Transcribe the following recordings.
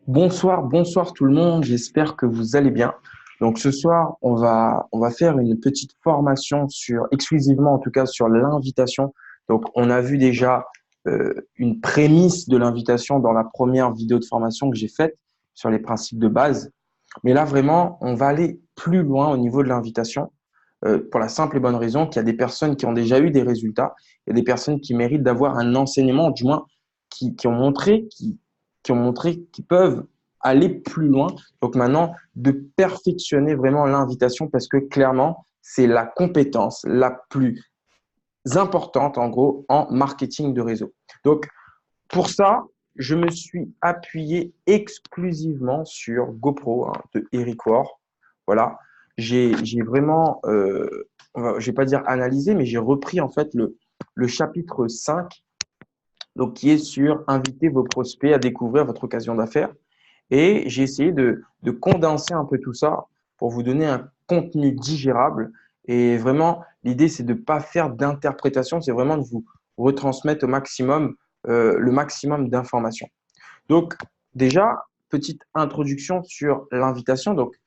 Bonsoir, bonsoir tout le monde. J'espère que vous allez bien. Donc ce soir, on va faire une petite formation exclusivement en tout cas sur l'invitation. Donc on a vu déjà une prémisse de l'invitation dans la première vidéo de formation que j'ai faite sur les principes de base. Mais là vraiment, on va aller plus loin au niveau de l'invitation pour la simple et bonne raison qu'il y a des personnes qui ont déjà eu des résultats, il y a des personnes qui méritent d'avoir un enseignement, du moins qui ont montré qu'ils peuvent aller plus loin. Donc maintenant, de perfectionner vraiment l'invitation parce que clairement, c'est la compétence la plus importante en gros en marketing de réseau. Donc pour ça, je me suis appuyé exclusivement sur GoPro de Eric Rohr. Voilà, j'ai vraiment, je vais pas dire analysé, mais j'ai repris en fait le chapitre 5 donc qui est sur inviter vos prospects à découvrir votre occasion d'affaires. Et j'ai essayé de condenser un peu tout ça pour vous donner un contenu digérable. Et vraiment, l'idée, c'est de ne pas faire d'interprétation, c'est vraiment de vous retransmettre au maximum le maximum d'informations. Donc, déjà, petite introduction sur l'invitation. Donc,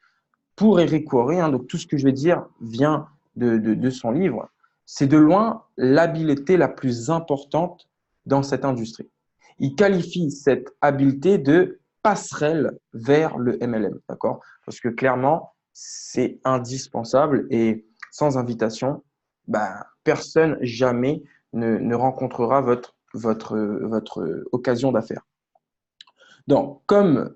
pour Eric Worre, donc tout ce que je vais dire vient de son livre. C'est de loin l'habileté la plus importante dans cette industrie. Il qualifie cette habileté de passerelle vers le MLM, d'accord? Parce que clairement, c'est indispensable et sans invitation, ben, personne jamais ne rencontrera votre occasion d'affaires. Donc, comme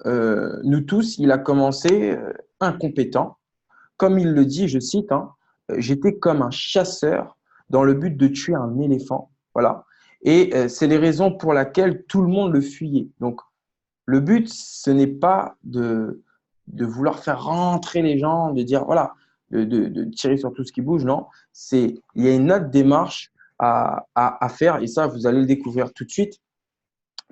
nous tous, il a commencé incompétent. Comme il le dit, je cite, j'étais comme un chasseur dans le but de tuer un éléphant. Voilà. Et c'est les raisons pour lesquelles tout le monde le fuyait. Donc, le but, ce n'est pas de vouloir faire rentrer les gens, de dire, voilà, de tirer sur tout ce qui bouge. Non, il y a une autre démarche à faire et ça, vous allez le découvrir tout de suite.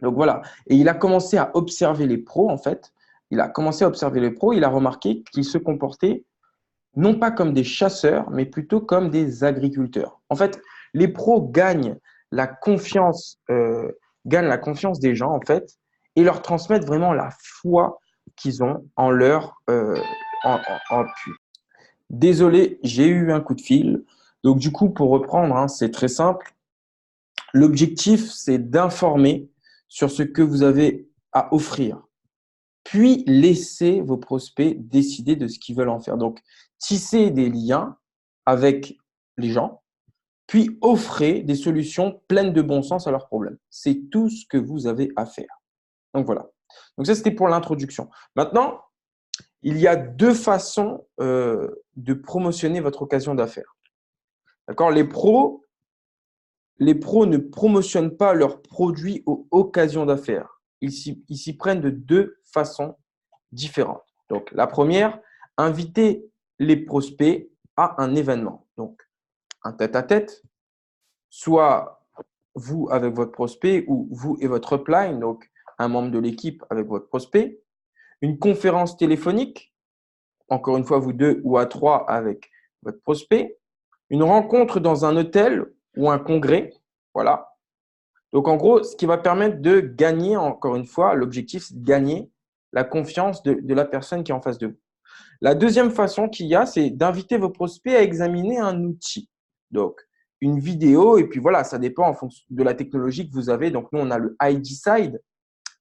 Donc voilà. Et il a commencé à observer les pros, en fait. Il a commencé à observer les pros. Il a remarqué qu'ils se comportaient non pas comme des chasseurs, mais plutôt comme des agriculteurs. En fait, les pros gagnent la confiance des gens, en fait, et leur transmettent vraiment la foi qu'ils ont en leur pu. Désolé, j'ai eu un coup de fil. Donc, du coup, pour reprendre, c'est très simple. L'objectif, c'est d'informer sur ce que vous avez à offrir. Puis, laissez vos prospects décider de ce qu'ils veulent en faire. Donc, tissez des liens avec les gens, puis offrez des solutions pleines de bon sens à leurs problèmes. C'est tout ce que vous avez à faire. Donc, voilà. Donc, ça, c'était pour l'introduction. Maintenant, il y a deux façons de promotionner votre occasion d'affaires. D'accord? Les pros ne promotionnent pas leurs produits aux occasions d'affaires. Ils s'y prennent de deux façons différentes. Donc, la première, inviter les prospects à un événement. Donc, un tête-à-tête, soit vous avec votre prospect ou vous et votre upline, donc un membre de l'équipe avec votre prospect, une conférence téléphonique, encore une fois, vous deux ou à trois avec votre prospect, une rencontre dans un hôtel ou un congrès, voilà. Donc, en gros, ce qui va permettre de gagner, encore une fois, l'objectif, c'est de gagner la confiance de la personne qui est en face de vous. La deuxième façon qu'il y a, c'est d'inviter vos prospects à examiner un outil. Donc, une vidéo, et puis voilà, ça dépend en fonction de la technologie que vous avez. Donc, nous, on a le IG Side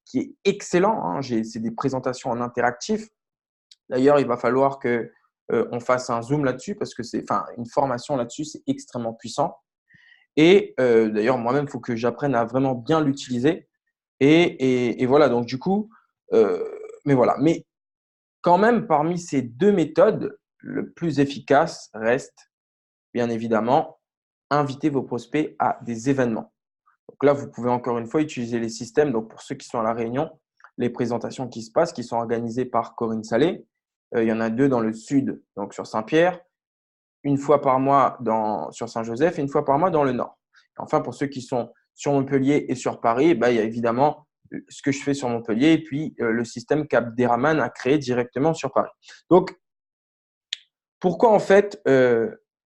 qui est excellent. C'est des présentations en interactif. D'ailleurs, il va falloir que on fasse un zoom là-dessus parce que une formation là-dessus, c'est extrêmement puissant. Et d'ailleurs, moi-même, il faut que j'apprenne à vraiment bien l'utiliser. Et voilà, donc du coup, mais voilà. Mais quand même, parmi ces deux méthodes, le plus efficace reste, bien évidemment, inviter vos prospects à des événements. Donc là, vous pouvez encore une fois utiliser les systèmes. Donc pour ceux qui sont à La Réunion, les présentations qui se passent, qui sont organisées par Corinne Salé. Il y en a deux dans le sud, donc sur Saint-Pierre, une fois par mois sur Saint-Joseph et une fois par mois dans le nord. Enfin, pour ceux qui sont sur Montpellier et sur Paris, il y a évidemment ce que je fais sur Montpellier et puis le système qu'Abderrahmane a créé directement sur Paris. Donc, pourquoi en fait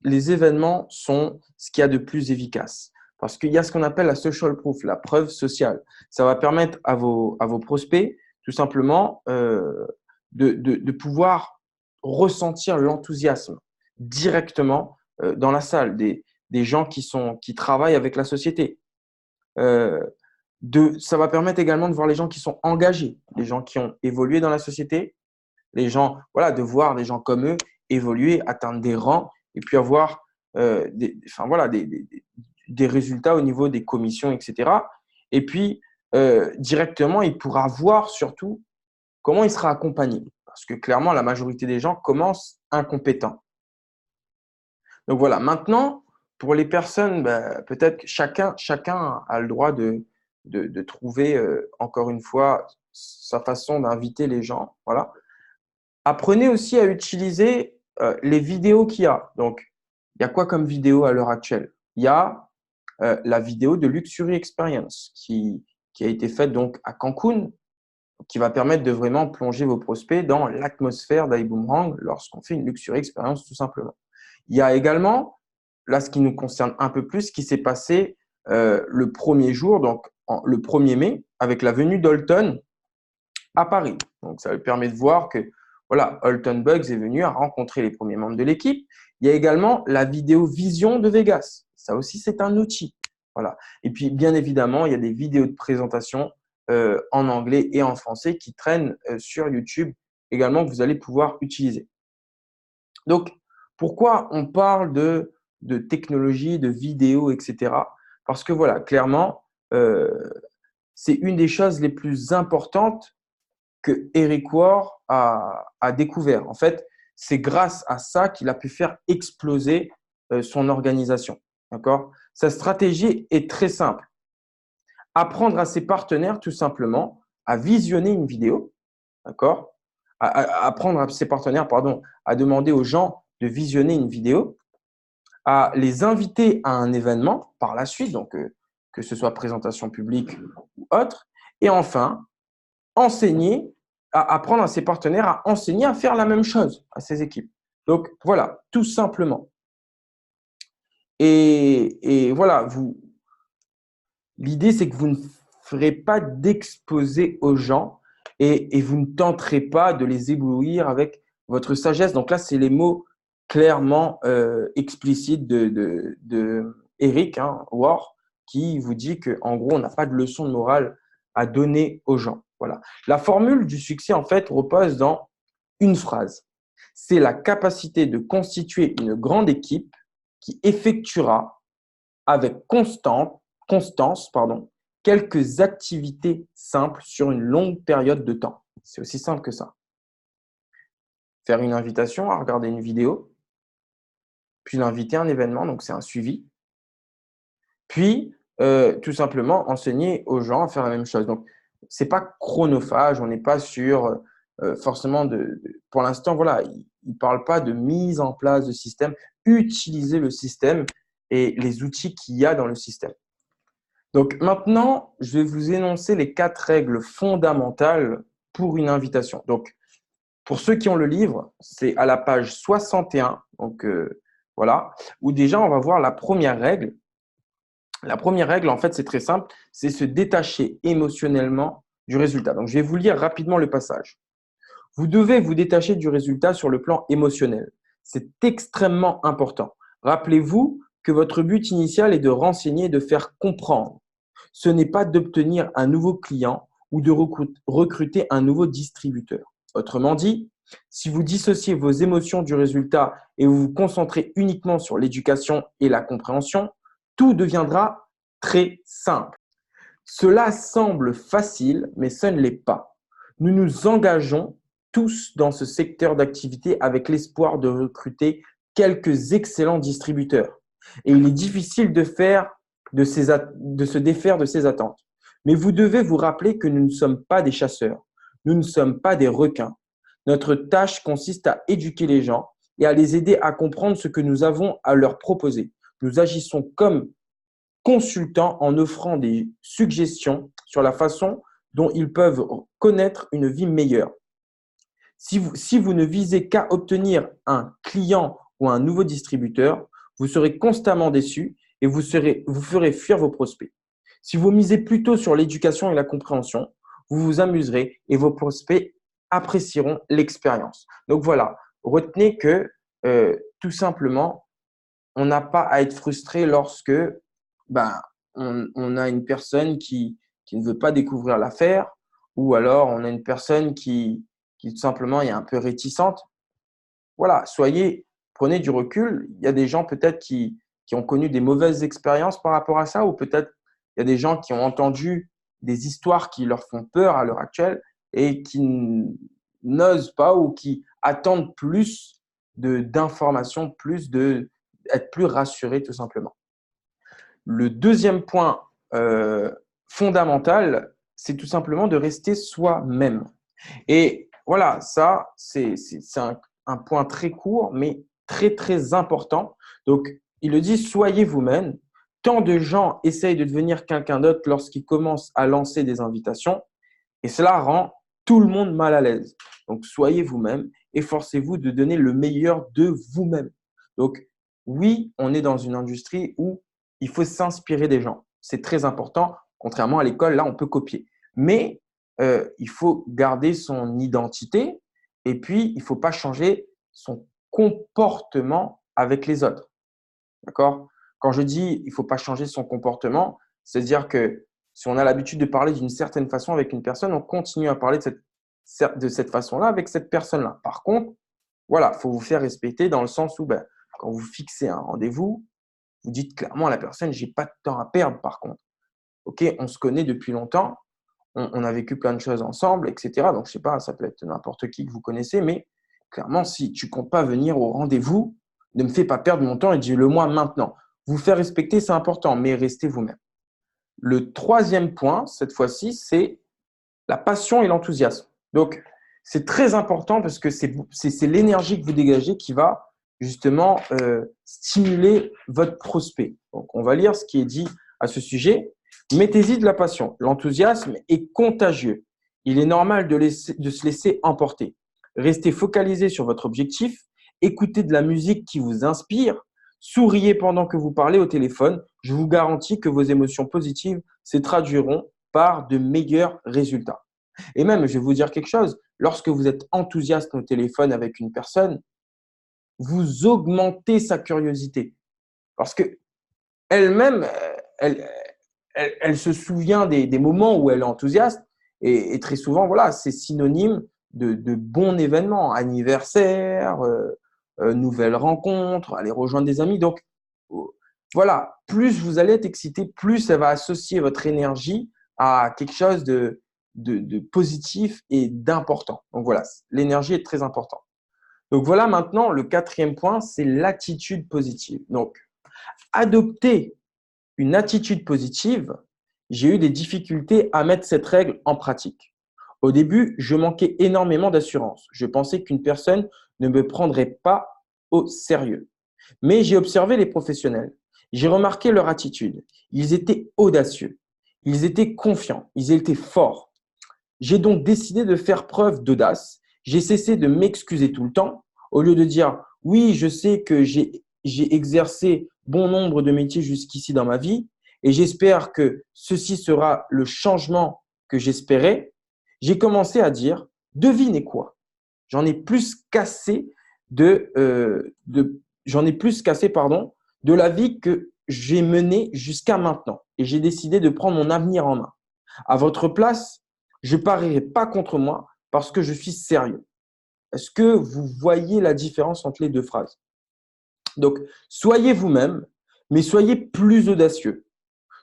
les événements sont ce qu'il y a de plus efficace? Parce qu'il y a ce qu'on appelle la social proof, la preuve sociale. Ça va permettre à vos prospects tout simplement de pouvoir ressentir l'enthousiasme directement dans la salle, des gens qui travaillent avec la société. Ça va permettre également de voir les gens qui sont engagés, les gens qui ont évolué dans la société, les gens, voilà, de voir des gens comme eux évoluer, atteindre des rangs et puis avoir des résultats au niveau des commissions, etc. Et puis, directement, il pourra voir surtout comment il sera accompagné. Parce que clairement, la majorité des gens commencent incompétents. Donc voilà, maintenant, pour les personnes, peut-être que chacun a le droit de trouver, encore une fois, sa façon d'inviter les gens. Voilà. Apprenez aussi à utiliser les vidéos qu'il y a. Donc, il y a quoi comme vidéo à l'heure actuelle? Il y a la vidéo de Luxury Experience qui a été faite donc à Cancun, qui va permettre de vraiment plonger vos prospects dans l'atmosphère d'iBoomerang lorsqu'on fait une Luxury Experience tout simplement. Il y a également, là ce qui nous concerne un peu plus, ce qui s'est passé le premier jour, donc le 1er mai, avec la venue d'Holton à Paris. Donc ça permet de voir que voilà, Holton Bugs est venu à rencontrer les premiers membres de l'équipe. Il y a également la vidéo Vision de Vegas. Ça aussi, c'est un outil. Voilà. Et puis, bien évidemment, il y a des vidéos de présentation en anglais et en français qui traînent sur YouTube également que vous allez pouvoir utiliser. Donc, pourquoi on parle de technologie, de vidéo, etc. Parce que voilà, clairement, c'est une des choses les plus importantes que Eric Worre a découvert. En fait, c'est grâce à ça qu'il a pu faire exploser son organisation. D'accord? Sa stratégie est très simple. Apprendre à ses partenaires tout simplement à visionner une vidéo, d'accord? Apprendre à ses partenaires, pardon, à demander aux gens de visionner une vidéo, à les inviter à un événement par la suite, donc que ce soit présentation publique ou autre, et enfin, apprendre à ses partenaires à enseigner à faire la même chose à ses équipes. Donc voilà, tout simplement. Et voilà, l'idée, c'est que vous ne ferez pas d'exposé aux gens et vous ne tenterez pas de les éblouir avec votre sagesse. Donc là, c'est les mots clairement explicites de Eric Worre, qui vous dit qu'en gros, on n'a pas de leçon de morale à donner aux gens. Voilà. La formule du succès, en fait, repose dans une phrase. C'est la capacité de constituer une grande équipe qui effectuera avec constance, quelques activités simples sur une longue période de temps. C'est aussi simple que ça. Faire une invitation à regarder une vidéo, puis l'inviter à un événement, donc c'est un suivi. Puis, tout simplement, enseigner aux gens à faire la même chose. Donc, ce n'est pas chronophage, on n'est pas sur forcément pour l'instant, voilà, il ne parle pas de mise en place de système, utiliser le système et les outils qu'il y a dans le système. Donc maintenant, je vais vous énoncer les 4 règles fondamentales pour une invitation. Donc, pour ceux qui ont le livre, c'est à la page 61, donc voilà, où déjà on va voir la première règle. La première règle, en fait, c'est très simple, c'est se détacher émotionnellement du résultat. Donc, je vais vous lire rapidement le passage. Vous devez vous détacher du résultat sur le plan émotionnel. C'est extrêmement important. Rappelez-vous que votre but initial est de renseigner et de faire comprendre. Ce n'est pas d'obtenir un nouveau client ou de recruter un nouveau distributeur. Autrement dit, si vous dissociez vos émotions du résultat et vous vous concentrez uniquement sur l'éducation et la compréhension, tout deviendra très simple. Cela semble facile, mais ce ne l'est pas. Nous nous engageons tous dans ce secteur d'activité avec l'espoir de recruter quelques excellents distributeurs. Et il est difficile de se défaire de ces attentes. Mais vous devez vous rappeler que nous ne sommes pas des chasseurs, nous ne sommes pas des requins. Notre tâche consiste à éduquer les gens et à les aider à comprendre ce que nous avons à leur proposer. Nous agissons comme consultants en offrant des suggestions sur la façon dont ils peuvent connaître une vie meilleure. Si vous ne visez qu'à obtenir un client ou un nouveau distributeur, vous serez constamment déçu et vous ferez fuir vos prospects. Si vous misez plutôt sur l'éducation et la compréhension, vous vous amuserez et vos prospects apprécieront l'expérience. Donc voilà, retenez que tout simplement, on n'a pas à être frustré lorsque ben, on a une personne qui ne veut pas découvrir l'affaire ou alors on a une personne qui tout simplement est un peu réticente. Voilà, prenez du recul. Il y a des gens peut-être qui ont connu des mauvaises expériences par rapport à ça ou peut-être il y a des gens qui ont entendu des histoires qui leur font peur à l'heure actuelle et qui n'osent pas ou qui attendent plus d'informations, être plus rassurés tout simplement. Le deuxième point fondamental, c'est tout simplement de rester soi-même. Et voilà, ça, c'est un point très court, mais très, très important. Donc, il le dit, soyez vous-même. Tant de gens essayent de devenir quelqu'un d'autre lorsqu'ils commencent à lancer des invitations et cela rend tout le monde mal à l'aise. Donc, soyez vous-même, efforcez-vous de donner le meilleur de vous-même. Donc, oui, on est dans une industrie où il faut s'inspirer des gens. C'est très important. Contrairement à l'école, là, on peut copier. Mais il faut garder son identité et puis il ne faut pas changer son comportement avec les autres. D'accord? Quand je dis il ne faut pas changer son comportement, c'est-à-dire que si on a l'habitude de parler d'une certaine façon avec une personne, on continue à parler de cette façon-là avec cette personne-là. Par contre, voilà, il faut vous faire respecter dans le sens où quand vous fixez un rendez-vous, vous dites clairement à la personne, j'ai pas de temps à perdre par contre. OK, on se connaît depuis longtemps, on a vécu plein de choses ensemble, etc. Donc, je sais pas, ça peut être n'importe qui que vous connaissez, mais clairement, si tu comptes pas venir au rendez-vous, ne me fais pas perdre mon temps et dis-le-moi maintenant. Vous faire respecter, c'est important, mais restez vous-même. Le troisième point, cette fois-ci, c'est la passion et l'enthousiasme. Donc, c'est très important parce que c'est l'énergie que vous dégagez qui va justement stimuler votre prospect. Donc, on va lire ce qui est dit à ce sujet. Mettez-y de la passion. L'enthousiasme est contagieux. Il est normal de se laisser emporter. Restez focalisé sur votre objectif. Écoutez de la musique qui vous inspire. Souriez pendant que vous parlez au téléphone. Je vous garantis que vos émotions positives se traduiront par de meilleurs résultats. Et même, je vais vous dire quelque chose, lorsque vous êtes enthousiaste au téléphone avec une personne, vous augmentez sa curiosité. Parce que elle-même, elle se souvient des moments où elle est enthousiaste et très souvent, voilà, c'est synonyme de bons événements, anniversaire, nouvelles rencontres, aller rejoindre des amis. Donc, voilà, plus vous allez être excité, plus elle va associer votre énergie à quelque chose de positif et d'important. Donc voilà, l'énergie est très importante. Donc voilà maintenant, le quatrième point, c'est l'attitude positive. Donc, adopter une attitude positive, j'ai eu des difficultés à mettre cette règle en pratique. Au début, je manquais énormément d'assurance. Je pensais qu'une personne ne me prendrait pas au sérieux. Mais j'ai observé les professionnels. J'ai remarqué leur attitude. Ils étaient audacieux. Ils étaient confiants. Ils étaient forts. J'ai donc décidé de faire preuve d'audace. J'ai cessé de m'excuser tout le temps. Au lieu de dire oui, je sais que j'ai exercé bon nombre de métiers jusqu'ici dans ma vie et j'espère que ceci sera le changement que j'espérais. J'ai commencé à dire devinez quoi? J'en ai plus cassé j'en ai plus cassé de la vie que j'ai menée jusqu'à maintenant et j'ai décidé de prendre mon avenir en main. À votre place, je ne parierai pas contre moi parce que je suis sérieux. Est-ce que vous voyez la différence entre les deux phrases? Donc, soyez vous-même, mais soyez plus audacieux.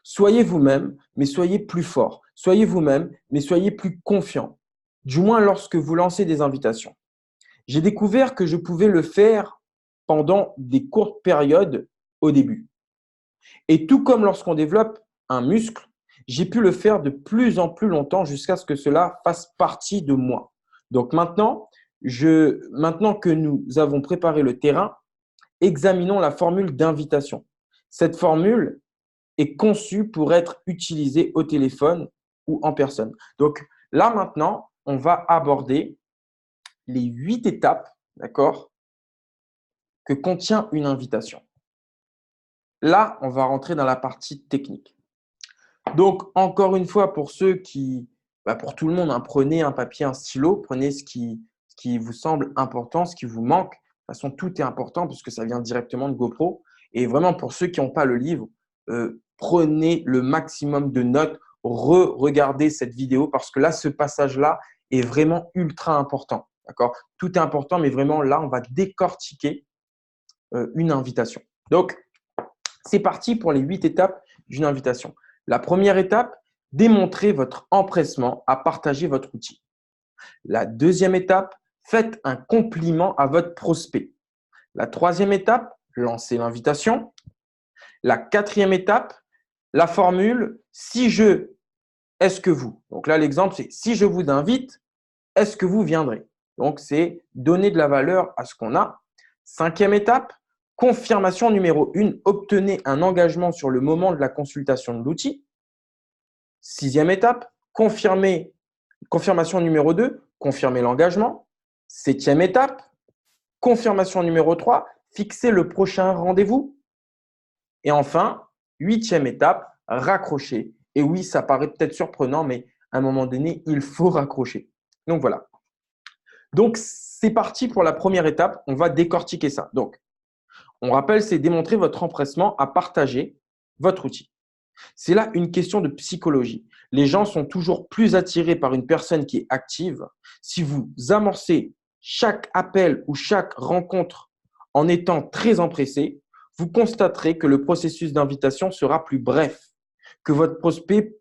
Soyez vous-même, mais soyez plus fort. Soyez vous-même, mais soyez plus confiant. Du moins lorsque vous lancez des invitations. J'ai découvert que je pouvais le faire pendant des courtes périodes au début. Et tout comme lorsqu'on développe un muscle, j'ai pu le faire de plus en plus longtemps jusqu'à ce que cela fasse partie de moi. Donc maintenant que nous avons préparé le terrain, examinons la formule d'invitation. Cette formule est conçue pour être utilisée au téléphone ou en personne. Donc là maintenant, on va aborder les 8 étapes, d'accord, que contient une invitation. Là, on va rentrer dans la partie technique. Donc, encore une fois, pour ceux qui bah, pour tout le monde, hein, prenez un papier, un stylo, prenez ce qui vous semble important, ce qui vous manque. De toute façon, tout est important puisque ça vient directement de GoPro. Et vraiment, pour ceux qui n'ont pas le livre, prenez le maximum de notes, regardez cette vidéo parce que là, ce passage-là est vraiment ultra important. D'accord? Tout est important, mais vraiment là, on va décortiquer une invitation. Donc, c'est parti pour les 8 étapes d'une invitation. La première étape, démontrez votre empressement à partager votre outil. La deuxième étape, faites un compliment à votre prospect. La troisième étape, lancez l'invitation. La quatrième étape, la formule si je, est-ce que vous. Donc là, l'exemple, c'est si je vous invite, est-ce que vous viendrez? Donc, c'est donner de la valeur à ce qu'on a. Cinquième étape, confirmation numéro 1, obtenez un engagement sur le moment de la consultation de l'outil. Sixième étape, confirmation numéro 2, confirmer l'engagement. Septième étape, confirmation numéro 3, fixer le prochain rendez-vous. Et enfin, huitième étape, raccrocher. Et oui, ça paraît peut-être surprenant, mais à un moment donné, il faut raccrocher. Donc voilà. Donc, c'est parti pour la première étape. On va décortiquer ça. Donc, on rappelle, c'est démontrer votre empressement à partager votre outil. C'est là une question de psychologie. Les gens sont toujours plus attirés par une personne qui est active. Si vous amorcez chaque appel ou chaque rencontre en étant très empressé, vous constaterez que le processus d'invitation sera plus bref, que votre prospect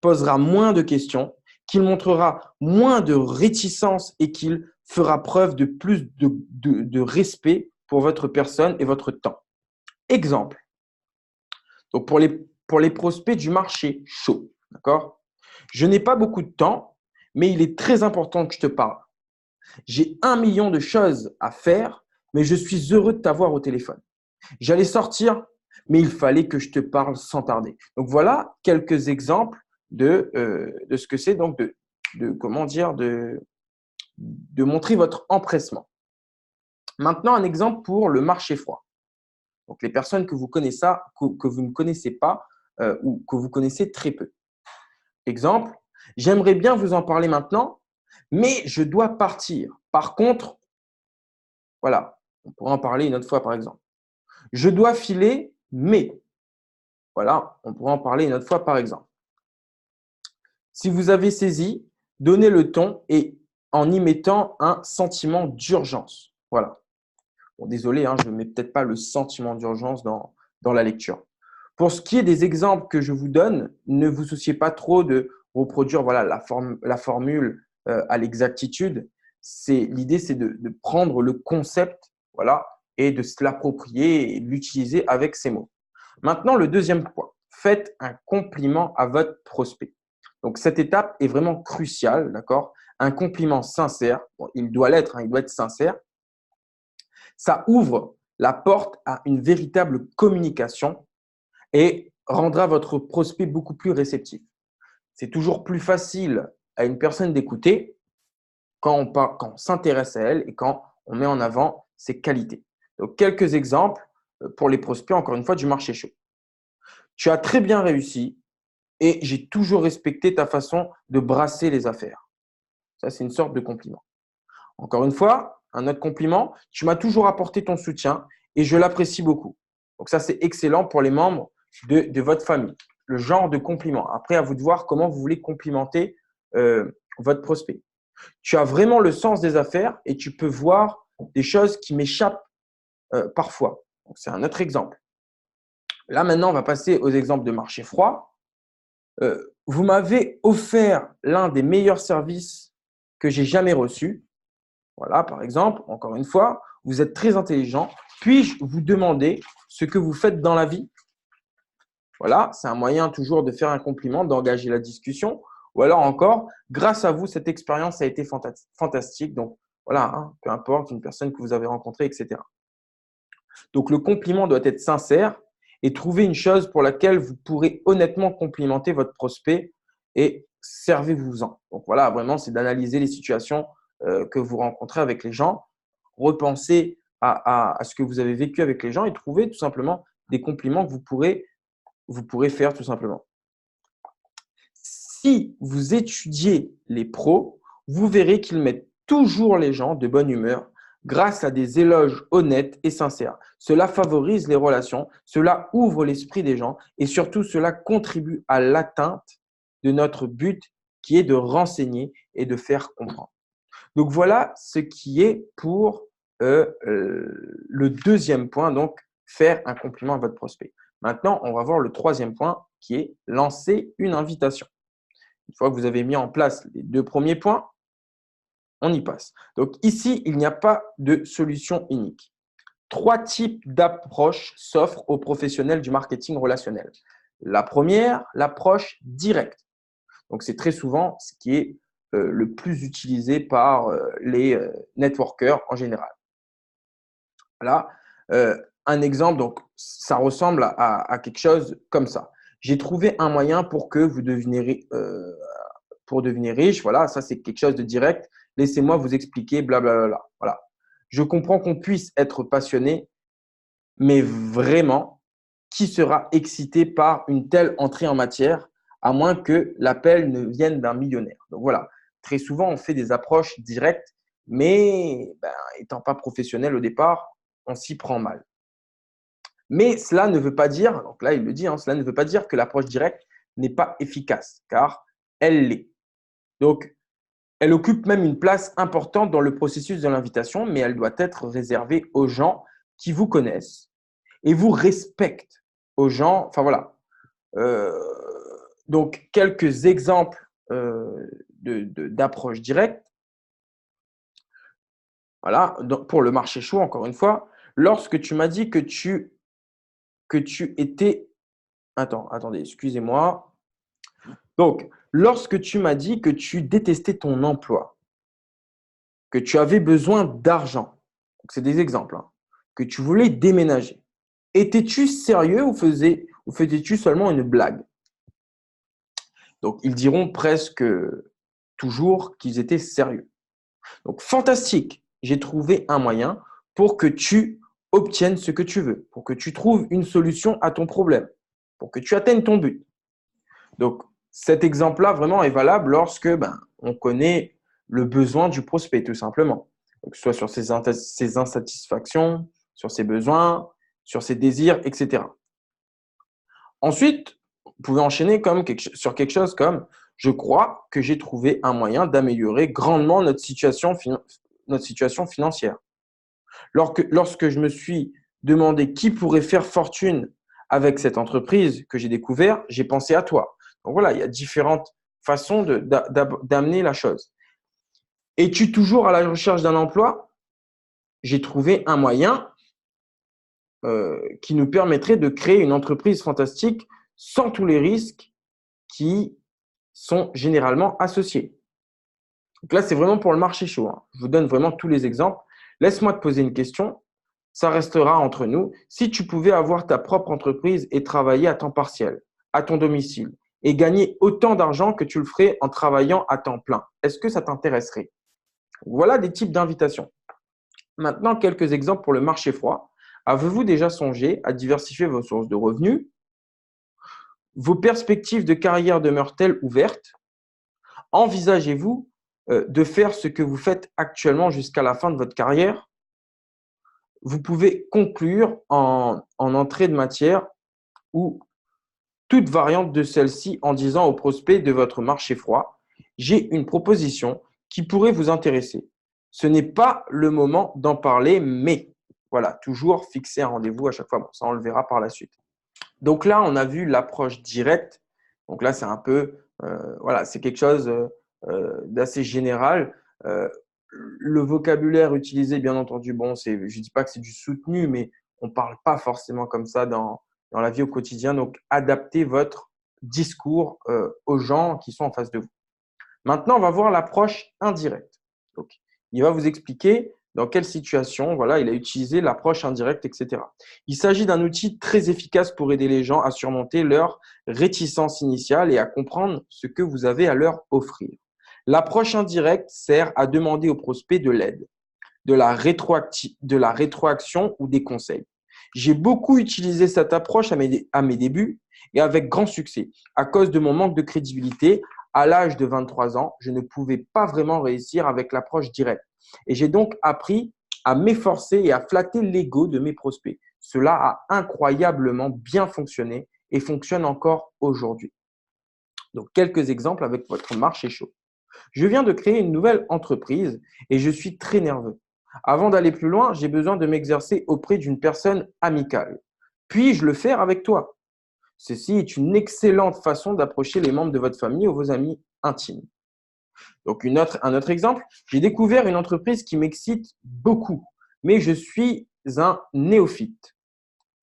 posera moins de questions, qu'il montrera moins de réticence et qu'il fera preuve de plus de respect pour votre personne et votre temps. Exemple. Donc, pour les prospects du marché chaud, d'accord? Je n'ai pas beaucoup de temps, mais il est très important que je te parle. J'ai 1 million de choses à faire, mais je suis heureux de t'avoir au téléphone. J'allais sortir, mais il fallait que je te parle sans tarder. Donc, voilà quelques exemples de ce que c'est donc comment dire, de montrer votre empressement. Maintenant, un exemple pour le marché froid. Donc, les personnes que vous connaissez, que vous ne connaissez pas ou que vous connaissez très peu. Exemple, j'aimerais bien vous en parler maintenant, mais je dois partir. Par contre, voilà, on pourra en parler une autre fois, par exemple. Je dois filer, mais voilà, on pourra en parler une autre fois, par exemple. Si vous avez saisi, donnez le ton et en y mettant un sentiment d'urgence. Voilà. Bon, désolé, hein, je ne mets peut-être pas le sentiment d'urgence dans la lecture. Pour ce qui est des exemples que je vous donne, ne vous souciez pas trop de reproduire voilà, la formule à l'exactitude. L'idée, c'est de prendre le concept voilà, et de se l'approprier et de l'utiliser avec ces mots. Maintenant, le deuxième point, faites un compliment à votre prospect. Donc, cette étape est vraiment cruciale, d'accord? Un compliment sincère, bon, il doit l'être, hein, il doit être sincère. Ça ouvre la porte à une véritable communication et rendra votre prospect beaucoup plus réceptif. C'est toujours plus facile à une personne d'écouter quand on s'intéresse à elle et quand on met en avant ses qualités. Donc, quelques exemples pour les prospects, encore une fois, du marché chaud. Tu as très bien réussi et j'ai toujours respecté ta façon de brasser les affaires. Ça, c'est une sorte de compliment. Encore une fois, un autre compliment, tu m'as toujours apporté ton soutien et je l'apprécie beaucoup. Donc ça, c'est excellent pour les membres de votre famille. Le genre de compliment. Après, à vous de voir comment vous voulez complimenter votre prospect. Tu as vraiment le sens des affaires et tu peux voir des choses qui m'échappent parfois. Donc, c'est un autre exemple. Là, maintenant, on va passer aux exemples de marché froid. Vous m'avez offert l'un des meilleurs services que j'ai jamais reçus. Voilà, par exemple, encore une fois, vous êtes très intelligent. Puis-je vous demander ce que vous faites dans la vie? Voilà, c'est un moyen toujours de faire un compliment, d'engager la discussion. Ou alors encore, grâce à vous, cette expérience a été fantastique. Donc, voilà, hein, peu importe, une personne que vous avez rencontrée, etc. Donc, le compliment doit être sincère et trouver une chose pour laquelle vous pourrez honnêtement complimenter votre prospect et servez-vous-en. Donc, voilà, vraiment, c'est d'analyser les situations que vous rencontrez avec les gens, repenser à ce que vous avez vécu avec les gens et trouver tout simplement des compliments que vous pourrez faire tout simplement. Si vous étudiez les pros, vous verrez qu'ils mettent toujours les gens de bonne humeur grâce à des éloges honnêtes et sincères. Cela favorise les relations, cela ouvre l'esprit des gens et surtout cela contribue à l'atteinte de notre but qui est de renseigner et de faire comprendre. Donc voilà ce qui est pour le deuxième point, donc faire un compliment à votre prospect. Maintenant, on va voir le troisième point qui est lancer une invitation. Une fois que vous avez mis en place les deux premiers points, on y passe. Donc ici, il n'y a pas de solution unique. Trois types d'approches s'offrent aux professionnels du marketing relationnel. La première, l'approche directe. Donc c'est très souvent ce qui est le plus utilisé par les networkers en général. Là, un exemple, donc ça ressemble à quelque chose comme ça. J'ai trouvé un moyen pour que vous deveniez riche. Voilà, ça c'est quelque chose de direct. Laissez-moi vous expliquer, blablabla. Voilà. Je comprends qu'on puisse être passionné, mais vraiment, qui sera excité par une telle entrée en matière, à moins que l'appel ne vienne d'un millionnaire. Donc voilà, très souvent, on fait des approches directes, mais étant pas professionnel au départ, on s'y prend mal. Mais cela ne veut pas dire, donc là il le dit, cela ne veut pas dire que l'approche directe n'est pas efficace, car elle l'est. Donc, elle occupe même une place importante dans le processus de l'invitation, mais elle doit être réservée aux gens qui vous connaissent et vous respectent. Aux gens, enfin voilà. Donc, quelques exemples d'approche directe. Voilà, pour le marché chaud, encore une fois, lorsque tu m'as dit que tu étais… Attendez, excusez-moi. Donc, lorsque tu m'as dit que tu détestais ton emploi, que tu avais besoin d'argent, c'est des exemples, que tu voulais déménager, étais-tu sérieux ou faisais-tu seulement une blague? Donc, ils diront presque toujours qu'ils étaient sérieux. Donc, fantastique, j'ai trouvé un moyen pour que tu obtiennes ce que tu veux, pour que tu trouves une solution à ton problème, pour que tu atteignes ton but. Donc, cet exemple-là vraiment est valable lorsque on connaît le besoin du prospect, tout simplement. Donc, soit sur ses insatisfactions, sur ses besoins, sur ses désirs, etc. Ensuite, vous pouvez enchaîner sur quelque chose comme « Je crois que j'ai trouvé un moyen d'améliorer grandement notre situation financière. Lorsque je me suis demandé qui pourrait faire fortune avec cette entreprise que j'ai découvert, j'ai pensé à toi. » Donc voilà, il y a différentes façons d'amener la chose. Es-tu toujours à la recherche d'un emploi? J'ai trouvé un moyen qui nous permettrait de créer une entreprise fantastique sans tous les risques qui sont généralement associés. Donc là, c'est vraiment pour le marché chaud. Je vous donne vraiment tous les exemples. Laisse-moi te poser une question. Ça restera entre nous. Si tu pouvais avoir ta propre entreprise et travailler à temps partiel, à ton domicile, et gagner autant d'argent que tu le ferais en travaillant à temps plein, est-ce que ça t'intéresserait? Voilà des types d'invitations. Maintenant, quelques exemples pour le marché froid. Avez-vous déjà songé à diversifier vos sources de revenus? Vos perspectives de carrière demeurent-elles ouvertes? Envisagez-vous de faire ce que vous faites actuellement jusqu'à la fin de votre carrière? Vous pouvez conclure en entrée de matière ou toute variante de celle-ci en disant au prospect de votre marché froid: j'ai une proposition qui pourrait vous intéresser. Ce n'est pas le moment d'en parler, mais voilà, toujours fixer un rendez-vous à chaque fois. Bon, ça, on le verra par la suite. Donc là, on a vu l'approche directe. Donc là, c'est un peu, voilà, c'est quelque chose d'assez général. Le vocabulaire utilisé, bien entendu, bon, je ne dis pas que c'est du soutenu, mais on ne parle pas forcément comme ça dans la vie au quotidien. Donc, adaptez votre discours aux gens qui sont en face de vous. Maintenant, on va voir l'approche indirecte. Donc, il va vous expliquer dans quelle situation voilà, il a utilisé l'approche indirecte, etc. Il s'agit d'un outil très efficace pour aider les gens à surmonter leur réticence initiale et à comprendre ce que vous avez à leur offrir. L'approche indirecte sert à demander au prospect de l'aide, de la rétroaction ou des conseils. J'ai beaucoup utilisé cette approche à mes débuts et avec grand succès à cause de mon manque de crédibilité À l'âge de 23 ans, je ne pouvais pas vraiment réussir avec l'approche directe. Et j'ai donc appris à m'efforcer et à flatter l'ego de mes prospects. Cela a incroyablement bien fonctionné et fonctionne encore aujourd'hui. Donc, quelques exemples avec votre marché chaud. Je viens de créer une nouvelle entreprise et je suis très nerveux. Avant d'aller plus loin, j'ai besoin de m'exercer auprès d'une personne amicale. Puis-je le faire avec toi? Ceci est une excellente façon d'approcher les membres de votre famille ou vos amis intimes. Donc, un autre exemple, j'ai découvert une entreprise qui m'excite beaucoup, mais je suis un néophyte.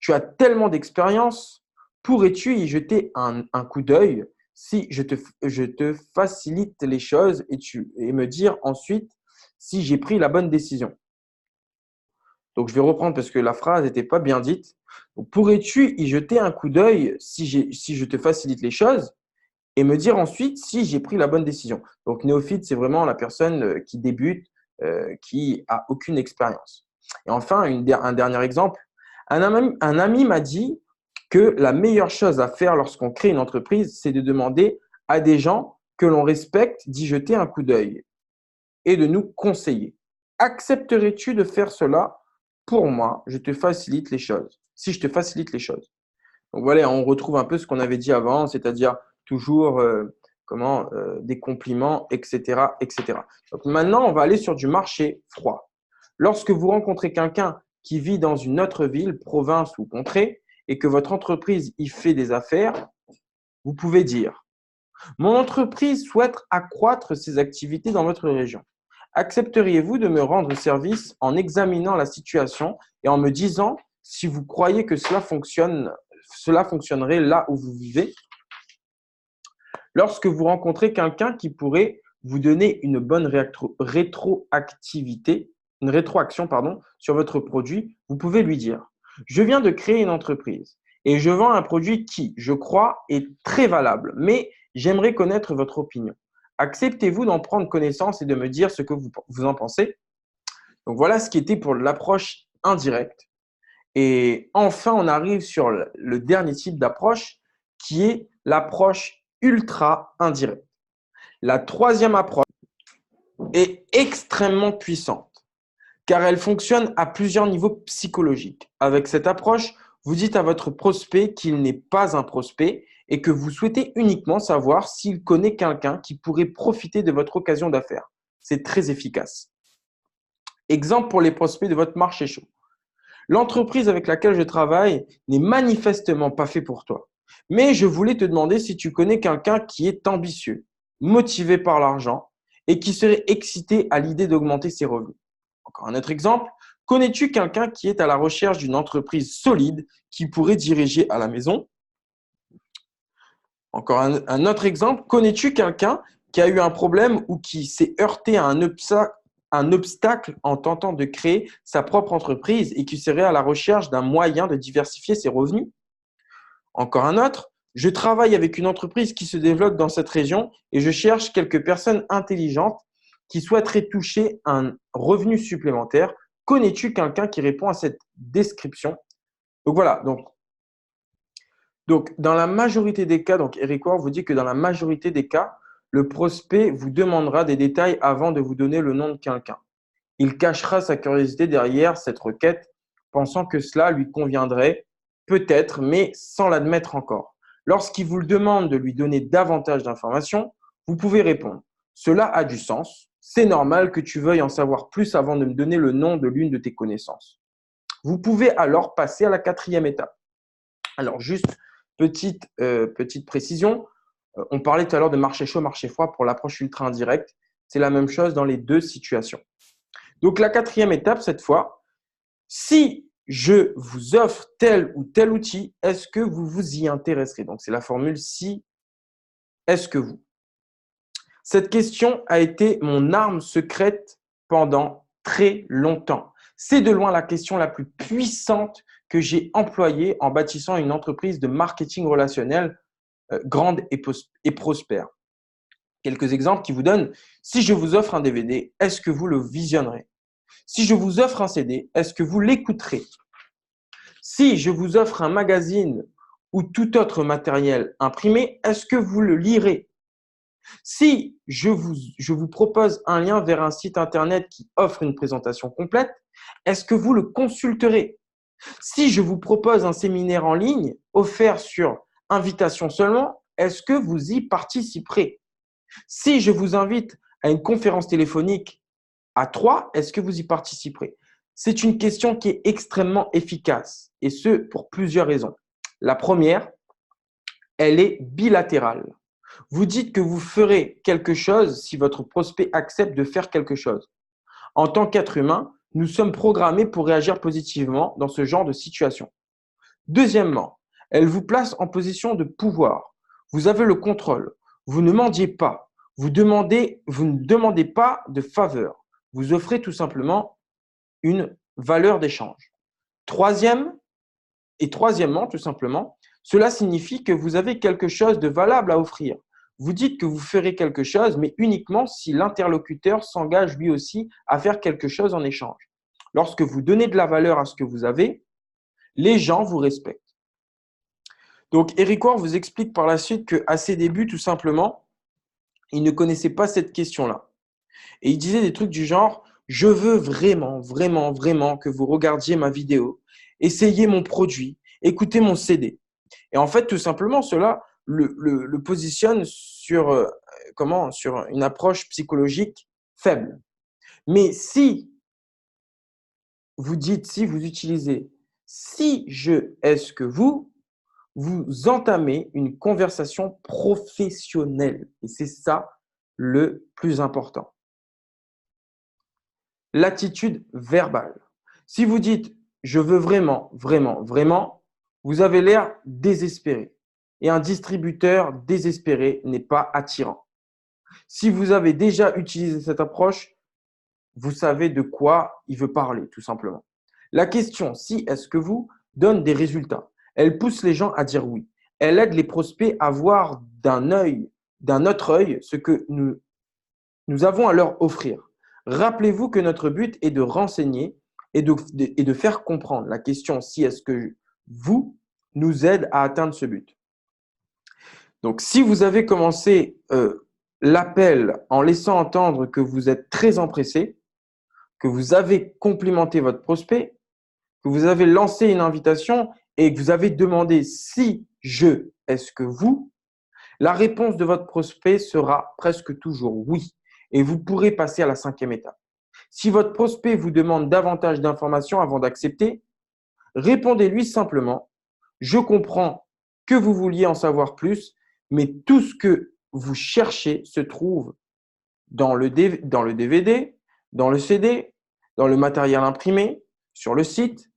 Tu as tellement d'expérience, pourrais-tu y jeter un coup d'œil si je te facilite les choses et me dire ensuite si j'ai pris la bonne décision? Donc, je vais reprendre parce que la phrase n'était pas bien dite. Pourrais-tu y jeter un coup d'œil si je te facilite les choses et me dire ensuite si j'ai pris la bonne décision? Donc, néophyte, c'est vraiment la personne qui débute, qui a aucune expérience. Et enfin, un dernier exemple. Un ami m'a dit que la meilleure chose à faire lorsqu'on crée une entreprise, c'est de demander à des gens que l'on respecte d'y jeter un coup d'œil et de nous conseiller. Accepterais-tu de faire cela pour moi? Je te facilite les choses. Si je te facilite les choses. Donc voilà, on retrouve un peu ce qu'on avait dit avant, c'est-à-dire toujours des compliments, etc., etc. Donc maintenant, on va aller sur du marché froid. Lorsque vous rencontrez quelqu'un qui vit dans une autre ville, province ou contrée, et que votre entreprise y fait des affaires, vous pouvez dire: mon entreprise souhaite accroître ses activités dans votre région. Accepteriez-vous de me rendre service en examinant la situation et en me disant si vous croyez que cela fonctionnerait là où vous vivez? Lorsque vous rencontrez quelqu'un qui pourrait vous donner une bonne rétroaction sur votre produit, vous pouvez lui dire: je viens de créer une entreprise et je vends un produit qui, je crois, est très valable, mais j'aimerais connaître votre opinion. Acceptez-vous d'en prendre connaissance et de me dire ce que vous en pensez? Donc voilà ce qui était pour l'approche indirecte. Et enfin, on arrive sur le dernier type d'approche qui est l'approche ultra indirecte. La troisième approche est extrêmement puissante car elle fonctionne à plusieurs niveaux psychologiques. Avec cette approche, vous dites à votre prospect qu'il n'est pas un prospect et que vous souhaitez uniquement savoir s'il connaît quelqu'un qui pourrait profiter de votre occasion d'affaires. C'est très efficace. Exemple pour les prospects de votre marché chaud. L'entreprise avec laquelle je travaille n'est manifestement pas fait pour toi. Mais je voulais te demander si tu connais quelqu'un qui est ambitieux, motivé par l'argent et qui serait excité à l'idée d'augmenter ses revenus. Encore un autre exemple. Connais-tu quelqu'un qui est à la recherche d'une entreprise solide qui pourrait diriger à la maison? Encore un autre exemple. Connais-tu quelqu'un qui a eu un problème ou qui s'est heurté à un obstacle en tentant de créer sa propre entreprise et qui serait à la recherche d'un moyen de diversifier ses revenus? Encore un autre. Je travaille avec une entreprise qui se développe dans cette région et je cherche quelques personnes intelligentes qui souhaiteraient toucher un revenu supplémentaire. Connais-tu quelqu'un qui répond à cette description? Donc voilà. Donc, dans la majorité des cas, donc Eric Ward vous dit que dans la majorité des cas, le prospect vous demandera des détails avant de vous donner le nom de quelqu'un. Il cachera sa curiosité derrière cette requête, pensant que cela lui conviendrait, peut-être, mais sans l'admettre encore. Lorsqu'il vous le demande de lui donner davantage d'informations, vous pouvez répondre: cela a du sens, c'est normal que tu veuilles en savoir plus avant de me donner le nom de l'une de tes connaissances. Vous pouvez alors passer à la quatrième étape. Alors, juste petite précision, on parlait tout à l'heure de marché chaud, marché froid pour l'approche ultra indirecte. C'est la même chose dans les deux situations. Donc, la quatrième étape, cette fois, si je vous offre tel ou tel outil, est-ce que vous vous y intéresserez? Donc, c'est la formule si, est-ce que vous? Cette question a été mon arme secrète pendant très longtemps. C'est de loin la question la plus puissante que j'ai employée en bâtissant une entreprise de marketing relationnel grande et prospère. Quelques exemples qui vous donnent: si je vous offre un DVD, est-ce que vous le visionnerez? Si je vous offre un CD, est-ce que vous l'écouterez? Si je vous offre un magazine ou tout autre matériel imprimé, est-ce que vous le lirez? Si je vous propose un lien vers un site internet qui offre une présentation complète, est-ce que vous le consulterez? Si je vous propose un séminaire en ligne offert sur invitation seulement, est-ce que vous y participerez? Si je vous invite à une conférence téléphonique à 3, est-ce que vous y participerez? C'est une question qui est extrêmement efficace et ce pour plusieurs raisons. La première, elle est bilatérale. Vous dites que vous ferez quelque chose si votre prospect accepte de faire quelque chose. En tant qu'être humain, nous sommes programmés pour réagir positivement dans ce genre de situation. Deuxièmement, elle vous place en position de pouvoir. Vous avez le contrôle. Vous ne mendiez pas. Vous ne demandez pas de faveur. Vous offrez tout simplement une valeur d'échange. Troisièmement, tout simplement, cela signifie que vous avez quelque chose de valable à offrir. Vous dites que vous ferez quelque chose, mais uniquement si l'interlocuteur s'engage lui aussi à faire quelque chose en échange. Lorsque vous donnez de la valeur à ce que vous avez, les gens vous respectent. Donc, Eric Rohr vous explique par la suite qu'à ses débuts, tout simplement, il ne connaissait pas cette question-là. Et il disait des trucs du genre, je veux vraiment, vraiment, vraiment que vous regardiez ma vidéo, essayez mon produit, écoutez mon CD. Et en fait, tout simplement, cela le positionne sur, sur une approche psychologique faible. Mais si vous dites, si vous utilisez, si je, est-ce que vous entamez une conversation professionnelle. Et c'est ça le plus important. L'attitude verbale. Si vous dites je veux vraiment, vraiment, vraiment, vous avez l'air désespéré. Et un distributeur désespéré n'est pas attirant. Si vous avez déjà utilisé cette approche, vous savez de quoi il veut parler, tout simplement. La question, si est-ce que vous, donne des résultats. Elle pousse les gens à dire oui. Elle aide les prospects à voir d'un autre œil, ce que nous avons à leur offrir. Rappelez-vous que notre but est de renseigner et de faire comprendre. La question, si est-ce que vous nous aide à atteindre ce but. Donc, si vous avez commencé l'appel en laissant entendre que vous êtes très empressé, que vous avez complimenté votre prospect, que vous avez lancé une invitation et que vous avez demandé si je, est-ce que vous, la réponse de votre prospect sera presque toujours oui. Et vous pourrez passer à la 5e étape. Si votre prospect vous demande davantage d'informations avant d'accepter, répondez-lui simplement, je comprends que vous vouliez en savoir plus, mais tout ce que vous cherchez se trouve dans le DVD, dans le CD, dans le matériel imprimé, sur le site,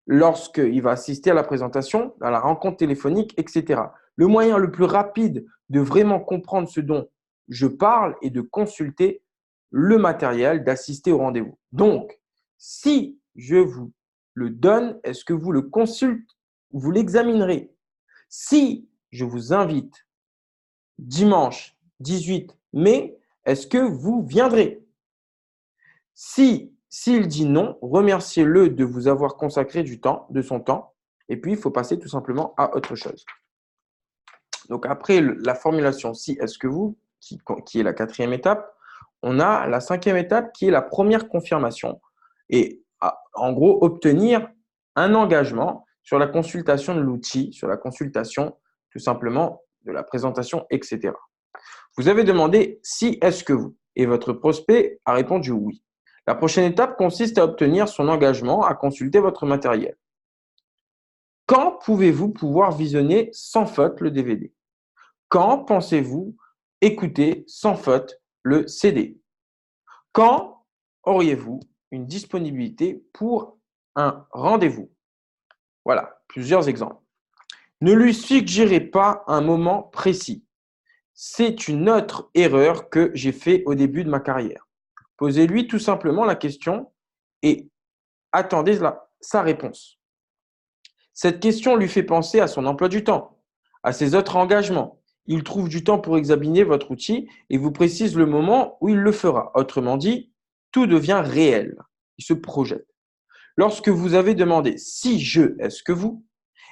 lorsqu'il va assister à la présentation, à la rencontre téléphonique, etc. Le moyen le plus rapide de vraiment comprendre ce dont je parle est de consulter le matériel, d'assister au rendez-vous. Donc, si je vous le donne, est-ce que vous le consultez, vous l'examinerez? Si je vous invite dimanche 18 mai, est-ce que vous viendrez? S'il dit non, remerciez-le de vous avoir consacré du temps, de son temps, et puis il faut passer tout simplement à autre chose. Donc après la formulation si est-ce que vous, qui est la 4e étape, on a la 5e étape qui est la première confirmation. Et en gros, obtenir un engagement sur la consultation de l'outil, sur la consultation tout simplement de la présentation, etc. Vous avez demandé si est-ce que vous, et votre prospect a répondu oui. La prochaine étape consiste à obtenir son engagement à consulter votre matériel. Quand pouvez-vous pouvoir visionner sans faute le DVD? Quand pensez-vous écouter sans faute le CD? Quand auriez-vous une disponibilité pour un rendez-vous? Voilà, plusieurs exemples. Ne lui suggérez pas un moment précis. C'est une autre erreur que j'ai faite au début de ma carrière. Posez-lui tout simplement la question et attendez sa réponse. Cette question lui fait penser à son emploi du temps, à ses autres engagements. Il trouve du temps pour examiner votre outil et vous précise le moment où il le fera. Autrement dit, tout devient réel. Il se projette. Lorsque vous avez demandé si je, est-ce que vous,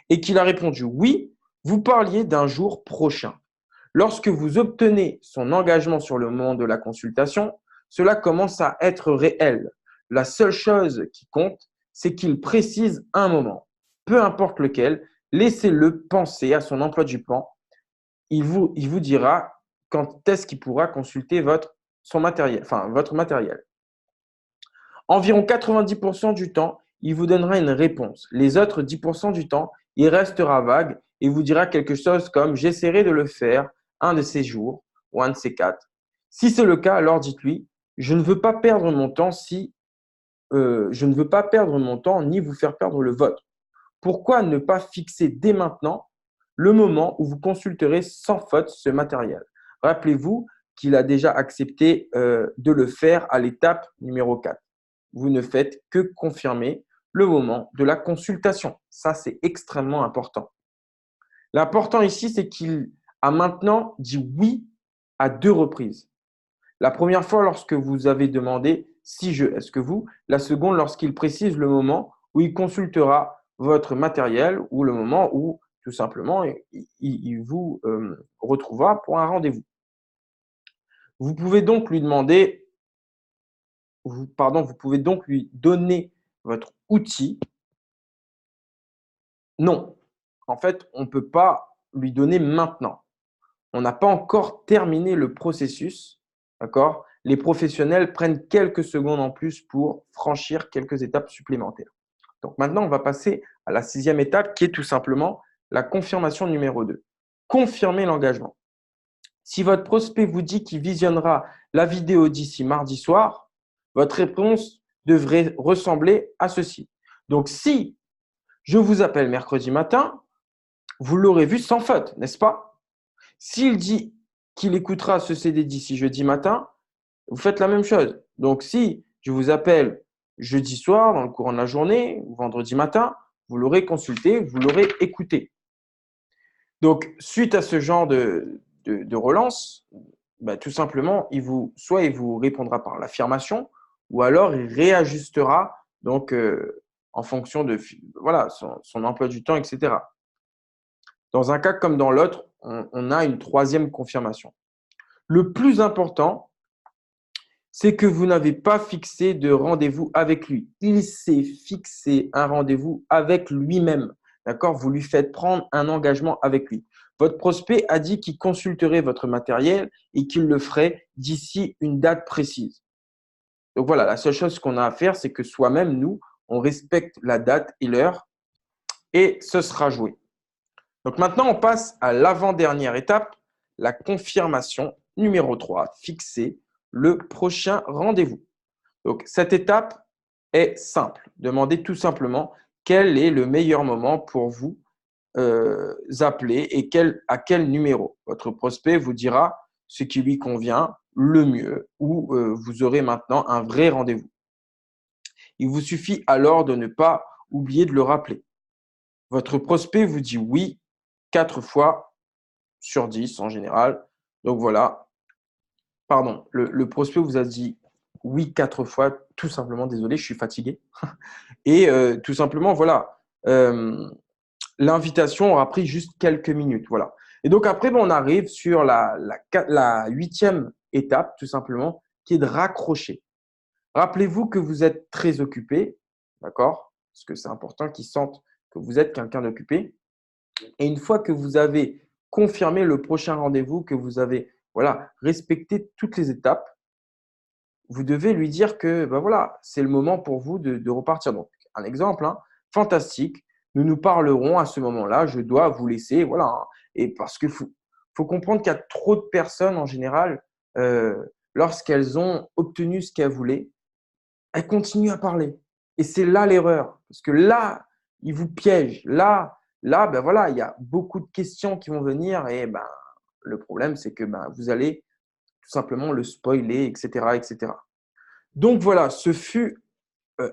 et qu'il a répondu oui, vous parliez d'un jour prochain. Lorsque vous obtenez son engagement sur le moment de la consultation, cela commence à être réel. La seule chose qui compte, c'est qu'il précise un moment, peu importe lequel, laissez-le penser à son emploi du temps. Il vous dira quand est-ce qu'il pourra consulter votre matériel. Environ 90% du temps, il vous donnera une réponse. Les autres 10% du temps, il restera vague et vous dira quelque chose comme « j'essaierai de le faire un de ces jours ou un de ces quatre ». Si c'est le cas, alors dites-lui « je ne veux pas perdre mon temps je ne veux pas perdre mon temps ni vous faire perdre le vôtre. Pourquoi ne pas fixer dès maintenant le moment où vous consulterez sans faute ce matériel ?» Rappelez-vous qu'il a déjà accepté de le faire à l'étape numéro 4. Vous ne faites que confirmer le moment de la consultation. Ça, c'est extrêmement important. L'important ici, c'est qu'il a maintenant dit oui à 2 reprises. La première fois, lorsque vous avez demandé « si je », est-ce que vous ? La seconde, lorsqu'il précise le moment où il consultera votre matériel ou le moment où, tout simplement, il vous retrouvera pour un rendez-vous. Vous pouvez donc lui demander, vous pouvez donc lui donner votre outil. Non, en fait, on ne peut pas lui donner maintenant. On n'a pas encore terminé le processus, d'accord? Les professionnels prennent quelques secondes en plus pour franchir quelques étapes supplémentaires. Donc maintenant, on va passer à la 6e étape qui est tout simplement la confirmation numéro 2. Confirmer l'engagement. Si votre prospect vous dit qu'il visionnera la vidéo d'ici mardi soir, votre réponse devrait ressembler à ceci. Donc, si je vous appelle mercredi matin, vous l'aurez vu sans faute, n'est-ce pas? S'il dit qu'il écoutera ce CD d'ici jeudi matin, vous faites la même chose. Donc, si je vous appelle jeudi soir, dans le courant de la journée, ou vendredi matin, vous l'aurez consulté, vous l'aurez écouté. Donc, suite à ce genre de relance, tout simplement, soit il vous répondra par l'affirmation, ou alors il réajustera donc, en fonction de son emploi du temps, etc. Dans un cas comme dans l'autre, on a une 3e confirmation. Le plus important, c'est que vous n'avez pas fixé de rendez-vous avec lui. Il s'est fixé un rendez-vous avec lui-même. D'accord? Vous lui faites prendre un engagement avec lui. Votre prospect a dit qu'il consulterait votre matériel et qu'il le ferait d'ici une date précise. Donc voilà, la seule chose qu'on a à faire, c'est que soi-même, nous, on respecte la date et l'heure et ce sera joué. Donc maintenant, on passe à l'avant-dernière étape, la confirmation numéro 3, fixer le prochain rendez-vous. Donc cette étape est simple. Demandez tout simplement quel est le meilleur moment pour vous appeler et à quel numéro. Votre prospect vous dira ce qui lui convient le mieux ou vous aurez maintenant un vrai rendez-vous. Il vous suffit alors de ne pas oublier de le rappeler. Votre prospect vous dit oui 4 fois sur 10 en général. Donc voilà, pardon, le prospect vous a dit oui 4 fois, tout simplement, désolé, je suis fatigué. Et tout simplement, voilà, l'invitation aura pris juste quelques minutes. Voilà. Et donc après, on arrive sur la 8e étape, tout simplement, qui est de raccrocher. Rappelez-vous que vous êtes très occupé, d'accord? Parce que c'est important qu'ils sentent que vous êtes quelqu'un d'occupé. Et une fois que vous avez confirmé le prochain rendez-vous, que vous avez respecté toutes les étapes, vous devez lui dire que c'est le moment pour vous de repartir. Donc, un exemple, fantastique, nous nous parlerons à ce moment-là, je dois vous laisser. Voilà. Et parce qu'il faut comprendre qu'il y a trop de personnes en général, lorsqu'elles ont obtenu ce qu'elles voulaient, elles continuent à parler. Et c'est là l'erreur. Parce que là, ils vous piègent. Là, il y a beaucoup de questions qui vont venir et le problème, c'est que vous allez tout simplement le spoiler, etc., etc. Donc voilà, ce fut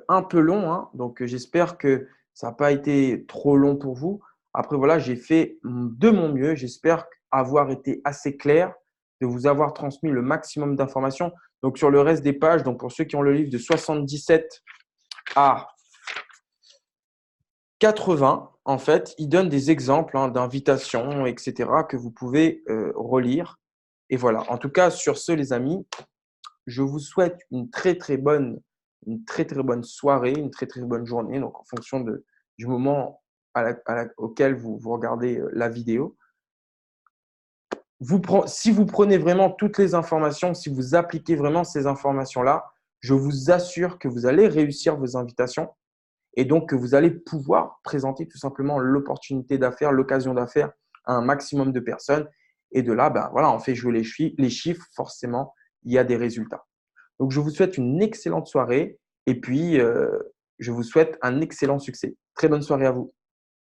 un peu long, donc j'espère que ça n'a pas été trop long pour vous. Après, voilà, j'ai fait de mon mieux. J'espère avoir été assez clair, de vous avoir transmis le maximum d'informations. Donc sur le reste des pages, donc pour ceux qui ont le livre de 77 à 80, en fait, il donne des exemples d'invitations, etc., que vous pouvez relire. Et voilà. En tout cas, sur ce, les amis, je vous souhaite une très, très bonne soirée, une très, très bonne journée, donc en fonction du moment auquel vous regardez la vidéo. Si vous prenez vraiment toutes les informations, si vous appliquez vraiment ces informations-là, je vous assure que vous allez réussir vos invitations et donc que vous allez pouvoir présenter tout simplement l'opportunité d'affaires, l'occasion d'affaires à un maximum de personnes. Et de là, ben, voilà, on fait jouer les chiffres, forcément, il y a des résultats. Donc, je vous souhaite une excellente soirée et puis je vous souhaite un excellent succès. Très bonne soirée à vous.